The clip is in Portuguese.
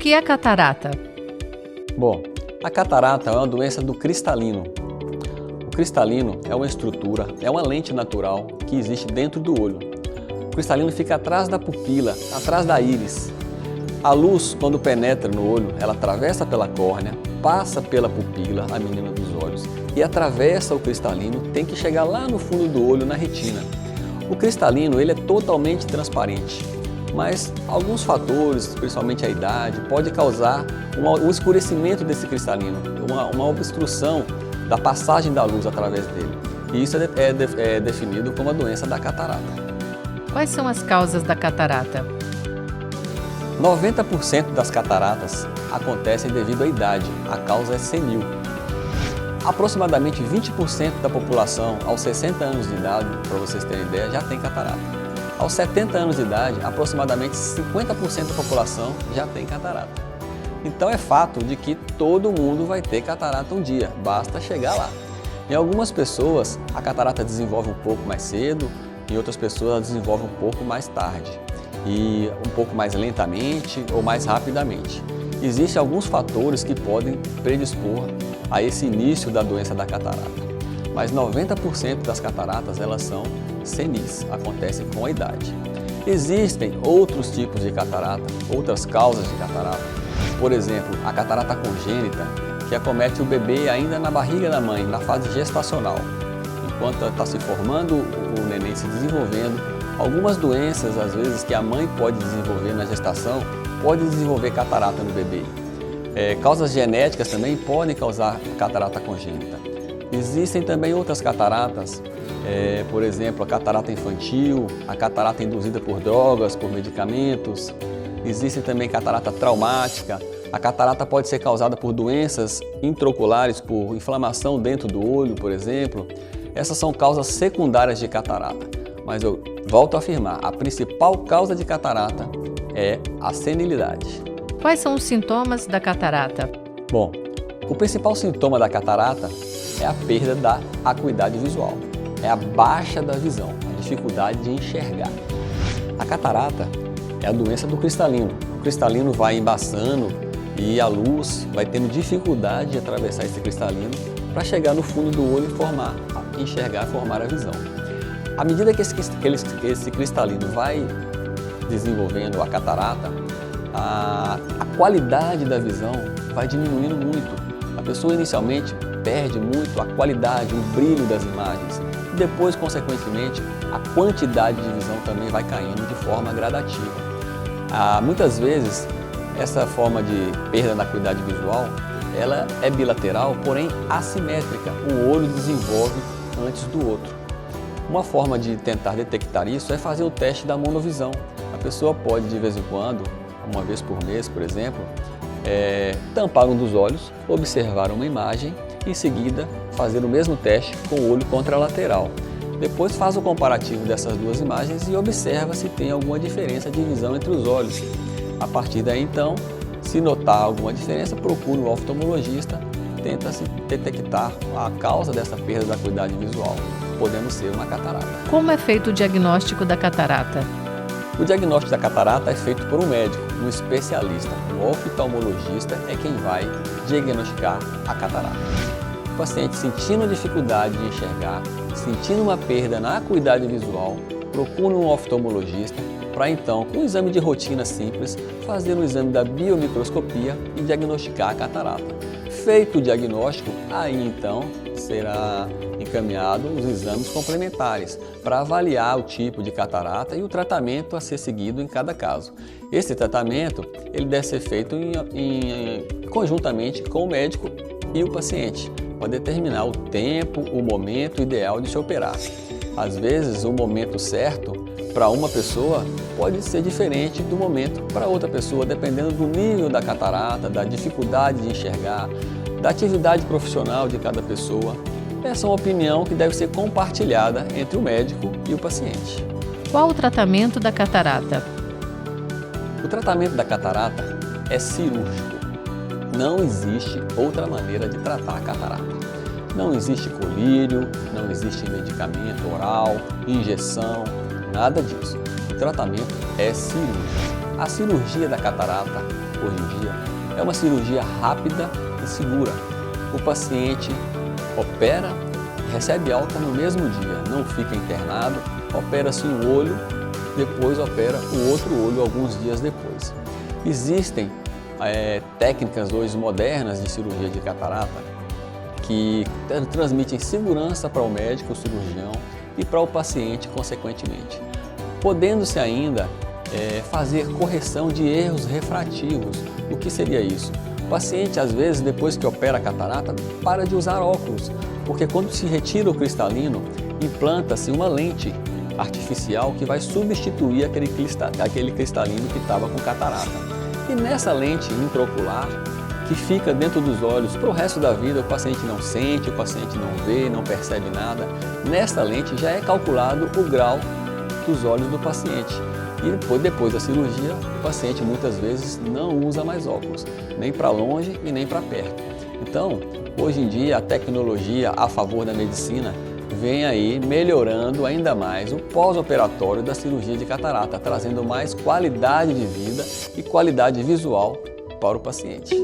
que é catarata? Bom, a catarata é uma doença do cristalino. O cristalino é uma estrutura, é uma lente natural que existe dentro do olho. O cristalino fica atrás da pupila, atrás da íris. A luz, quando penetra no olho, ela atravessa pela córnea, passa pela pupila, a menina dos olhos, e atravessa o cristalino, tem que chegar lá no fundo do olho, na retina. O cristalino, ele é totalmente transparente, mas alguns fatores, principalmente a idade, pode causar um escurecimento desse cristalino, uma obstrução da passagem da luz através dele. E isso é definido como a doença da catarata. Quais são as causas da catarata? 90% das cataratas acontecem devido à idade, a causa é senil. Aproximadamente 20% da população aos 60 anos de idade, para vocês terem ideia, já tem catarata. Aos 70 anos de idade, aproximadamente 50% da população já tem catarata. Então é fato de que todo mundo vai ter catarata um dia, basta chegar lá. Em algumas pessoas, a catarata desenvolve um pouco mais cedo, em outras pessoas ela desenvolve um pouco mais tarde, e um pouco mais lentamente ou mais rapidamente. Existem alguns fatores que podem predispor a esse início da doença da catarata, mas 90% das cataratas elas são senis, acontecem com a idade. Existem outros tipos de catarata, outras causas de catarata, por exemplo, a catarata congênita, que acomete o bebê ainda na barriga da mãe, na fase gestacional. Enquanto está se formando, o neném se desenvolvendo, algumas doenças, às vezes, que a mãe pode desenvolver na gestação, pode desenvolver catarata no bebê. Causas genéticas também podem causar catarata congênita. Existem também outras cataratas, por exemplo, a catarata infantil, a catarata induzida por drogas, por medicamentos. Existe também catarata traumática. A catarata pode ser causada por doenças intraoculares, por inflamação dentro do olho, por exemplo. Essas são causas secundárias de catarata. Mas eu volto a afirmar, a principal causa de catarata é a senilidade. Quais são os sintomas da catarata? Bom, o principal sintoma da catarata é a perda da acuidade visual, é a baixa da visão, a dificuldade de enxergar. A catarata é a doença do cristalino. O cristalino vai embaçando e a luz vai tendo dificuldade de atravessar esse cristalino para chegar no fundo do olho e enxergar, formar a visão. À medida que esse cristalino vai desenvolvendo a catarata, a qualidade da visão vai diminuindo muito. A pessoa inicialmente perde muito a qualidade, o brilho das imagens. E depois, consequentemente, a quantidade de visão também vai caindo de forma gradativa. Muitas vezes, essa forma de perda da acuidade visual, ela é bilateral, porém assimétrica. O olho desenvolve antes do outro. Uma forma de tentar detectar isso é fazer o teste da monovisão. A pessoa pode, de vez em quando, uma vez por mês, por exemplo, tampar um dos olhos, observar uma imagem e, em seguida, fazer o mesmo teste com o olho contralateral. Depois faz o comparativo dessas duas imagens e observa se tem alguma diferença de visão entre os olhos. A partir daí, então, se notar alguma diferença, procure o oftalmologista, tenta se detectar a causa dessa perda da acuidade visual, podendo ser uma catarata. Como é feito o diagnóstico da catarata? O diagnóstico da catarata é feito por um médico, um especialista. O oftalmologista é quem vai diagnosticar a catarata. O paciente sentindo dificuldade de enxergar, sentindo uma perda na acuidade visual, procura um oftalmologista para então, com um exame de rotina simples, fazer um exame da biomicroscopia e diagnosticar a catarata. Feito o diagnóstico, aí então será encaminhado os exames complementares para avaliar o tipo de catarata e o tratamento a ser seguido em cada caso. Esse tratamento ele deve ser feito conjuntamente com o médico e o paciente, para determinar o tempo, o momento ideal de se operar. Às vezes, o momento certo para uma pessoa pode ser diferente do momento para outra pessoa, dependendo do nível da catarata, da dificuldade de enxergar, da atividade profissional de cada pessoa. Essa é uma opinião que deve ser compartilhada entre o médico e o paciente. Qual o tratamento da catarata? O tratamento da catarata é cirúrgico. Não existe outra maneira de tratar a catarata. Não existe colírio, não existe medicamento oral, injeção, nada disso. O tratamento é cirúrgico. A cirurgia da catarata hoje em dia é uma cirurgia rápida e segura. O paciente opera, recebe alta no mesmo dia, não fica internado, opera-se um olho, depois opera o outro olho alguns dias depois. Existem técnicas hoje modernas de cirurgia de catarata que transmitem segurança para o médico, o cirurgião e para o paciente consequentemente. Podendo-se ainda fazer correção de erros refrativos. O que seria isso? O paciente, às vezes, depois que opera a catarata, para de usar óculos, porque quando se retira o cristalino, implanta-se uma lente artificial que vai substituir aquele cristalino que estava com catarata. E nessa lente intraocular, que fica dentro dos olhos para o resto da vida, o paciente não sente, o paciente não vê, não percebe nada. Nessa lente já é calculado o grau dos olhos do paciente. E depois da cirurgia, o paciente muitas vezes não usa mais óculos, nem para longe e nem para perto. Então, hoje em dia, a tecnologia a favor da medicina vem aí melhorando ainda mais o pós-operatório da cirurgia de catarata, trazendo mais qualidade de vida e qualidade visual para o paciente.